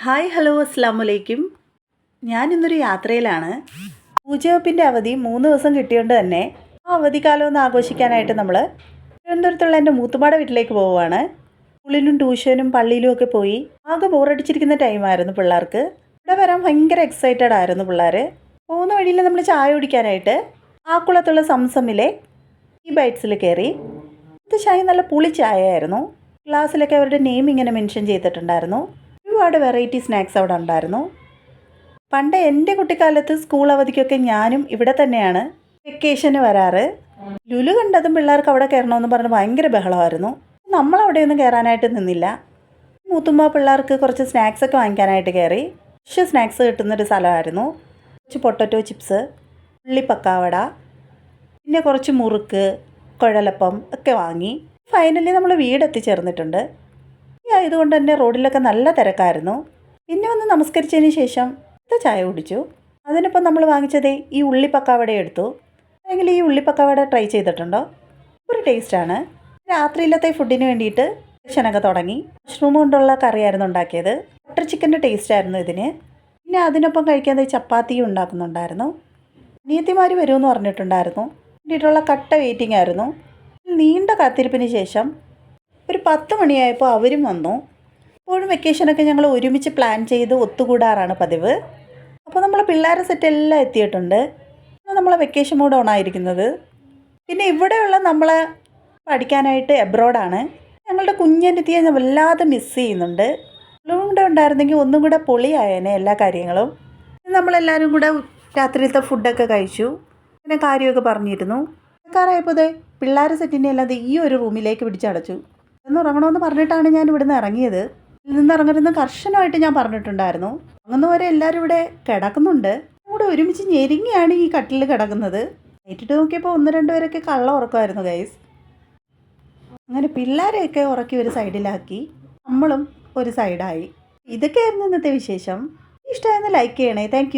Hi hello അസ്സാം വലൈക്കും. ഞാനിന്നൊരു യാത്രയിലാണ്. പൂജവെപ്പിൻ്റെ അവധി 3 ദിവസം കിട്ടിയോണ്ട് തന്നെ ആ അവധിക്കാലം ഒന്ന് ആഘോഷിക്കാനായിട്ട് നമ്മൾ തിരുവനന്തപുരത്തുള്ള എൻ്റെ മൂത്തുമാടെ വീട്ടിലേക്ക് പോവുകയാണ്. സ്കൂളിലും ട്യൂഷനും പള്ളിയിലും ഒക്കെ പോയി ആകെ ബോറടിച്ചിരിക്കുന്ന ടൈമായിരുന്നു പിള്ളേർക്ക്. ഇവിടെ വരാൻ ഭയങ്കര എക്സൈറ്റഡ് ആയിരുന്നു പിള്ളേർ. പോകുന്ന വഴിയിൽ നമ്മൾ ചായ കുടിക്കാനായിട്ട് ആക്കുളത്തുള്ള സംസമിലെ ഈ ബൈറ്റ്സിൽ കയറി. ഇത് ചായ നല്ല പുളി ചായ ആയിരുന്നു. ഗ്ലാസ്സിലൊക്കെ അവരുടെ നെയിം ഇങ്ങനെ മെൻഷൻ ചെയ്തിട്ടുണ്ടായിരുന്നു. ഒരുപാട് വെറൈറ്റി സ്നാക്സ് അവിടെ ഉണ്ടായിരുന്നു. പണ്ട് എൻ്റെ കുട്ടിക്കാലത്ത് സ്കൂൾ അവധിക്കൊക്കെ ഞാനും ഇവിടെ തന്നെയാണ് വെക്കേഷന് വരാറ്. ലുലു കണ്ടതും പിള്ളേർക്ക് അവിടെ കയറണമെന്ന് പറഞ്ഞ് ഭയങ്കര ബഹളമായിരുന്നു. നമ്മളവിടെയൊന്നും കയറാനായിട്ട് നിന്നില്ല. മൂത്തുമ്മ പിള്ളേർക്ക് കുറച്ച് സ്നാക്സൊക്കെ വാങ്ങിക്കാനായിട്ട് കയറി. ഫ്രഷ് സ്നാക്സ് കിട്ടുന്നൊരു സ്ഥലമായിരുന്നു. കുറച്ച് പൊട്ടറ്റോ ചിപ്സ്, ഉള്ളിപ്പക്കാവട, പിന്നെ കുറച്ച് മുറുക്ക്, കുഴലപ്പം ഒക്കെ വാങ്ങി ഫൈനലി നമ്മൾ വീടെത്തിച്ചേർന്നിട്ടുണ്ട്. ഈ ആയതുകൊണ്ട് തന്നെ റോഡിലൊക്കെ നല്ല തിരക്കായിരുന്നു. പിന്നെ ഒന്ന് നമസ്കരിച്ചതിന് ശേഷം ചായ കുടിച്ചു. അതിനൊപ്പം നമ്മൾ വാങ്ങിച്ചതേ ഈ ഉള്ളിപ്പക്കാവട എടുത്തു. അല്ലെങ്കിൽ ഈ ഉള്ളിപ്പക്കാവട ട്രൈ ചെയ്തിട്ടുണ്ടോ? ഒരു ടേസ്റ്റാണ്. രാത്രിയിലത്തെ ഫുഡിന് വേണ്ടിയിട്ട് ഭക്ഷണമൊക്കെ തുടങ്ങി. മഷ്റൂം കൊണ്ടുള്ള കറിയായിരുന്നു ഉണ്ടാക്കിയത്. ബട്ടർ ചിക്കൻ്റെ ടേസ്റ്റായിരുന്നു ഇതിന്. പിന്നെ അതിനൊപ്പം കഴിക്കാൻ ചപ്പാത്തിയും ഉണ്ടാക്കുന്നുണ്ടായിരുന്നു. അനിയത്തിമാർ വരുമെന്ന് പറഞ്ഞിട്ടുണ്ടായിരുന്നു. വേണ്ടിയിട്ടുള്ള കട്ട വെയിറ്റിംഗ് ആയിരുന്നു. നീണ്ട കാത്തിരിപ്പിന് ശേഷം ഒരു 10 മണിയായപ്പോൾ അവരും വന്നു. ഇപ്പോഴും വെക്കേഷനൊക്കെ ഞങ്ങൾ ഒരുമിച്ച് പ്ലാൻ ചെയ്ത് ഒത്തുകൂടാറാണ് പതിവ്. അപ്പോൾ നമ്മളെ പിള്ളേരെ സെറ്റ് എല്ലാം എത്തിയിട്ടുണ്ട്. നമ്മളെ വെക്കേഷൻ മോഡ് ഓണായിരിക്കുന്നത്. പിന്നെ ഇവിടെയുള്ള നമ്മളെ പഠിക്കാനായിട്ട് എബ്രോഡാണ്. ഞങ്ങളുടെ കുഞ്ഞനിയത്തിയെ ഞാൻ വല്ലാതെ മിസ് ചെയ്യുന്നുണ്ട്. അവളും കൂടെ ഉണ്ടായിരുന്നെങ്കിൽ ഒന്നും കൂടെ പൊളിയായേനെ എല്ലാ കാര്യങ്ങളും. നമ്മളെല്ലാവരും കൂടെ രാത്രിയിലത്തെ ഫുഡൊക്കെ കഴിച്ചു. പിന്നെ കാര്യമൊക്കെ പറഞ്ഞിരുന്നു. കാറായപ്പോൾ പിള്ളേരെ സെറ്റിനെ അല്ലാതെ ഈ ഒരു റൂമിലേക്ക് പിടിച്ചടച്ചു. എന്ന് ഉറങ്ങണമെന്ന് പറഞ്ഞിട്ടാണ് ഞാൻ ഇവിടുന്ന് ഇറങ്ങിയത്. ഇതിൽ നിന്ന് ഇറങ്ങരുതെന്ന് കർശനമായിട്ട് ഞാൻ പറഞ്ഞിട്ടുണ്ടായിരുന്നു. അങ്ങുന്നവരെ എല്ലാവരും ഇവിടെ കിടക്കുന്നുണ്ട്. കൂടെ ഒരുമിച്ച് ഞെരുങ്ങിയാണ് ഈ കട്ടിൽ കിടക്കുന്നത്. ഏറ്റിട്ട് നോക്കിയപ്പോൾ 1-2 പേരൊക്കെ കള്ള ഉറക്കമായിരുന്നു ഗൈസ്. അങ്ങനെ പിള്ളേരെയൊക്കെ ഉറക്കി ഒരു സൈഡിലാക്കി നമ്മളും ഒരു സൈഡായി. ഇതൊക്കെയായിരുന്നു ഇന്നത്തെ വിശേഷം. ഇഷ്ടമായെന്ന് ലൈക്ക് ചെയ്യണേ. Thank you.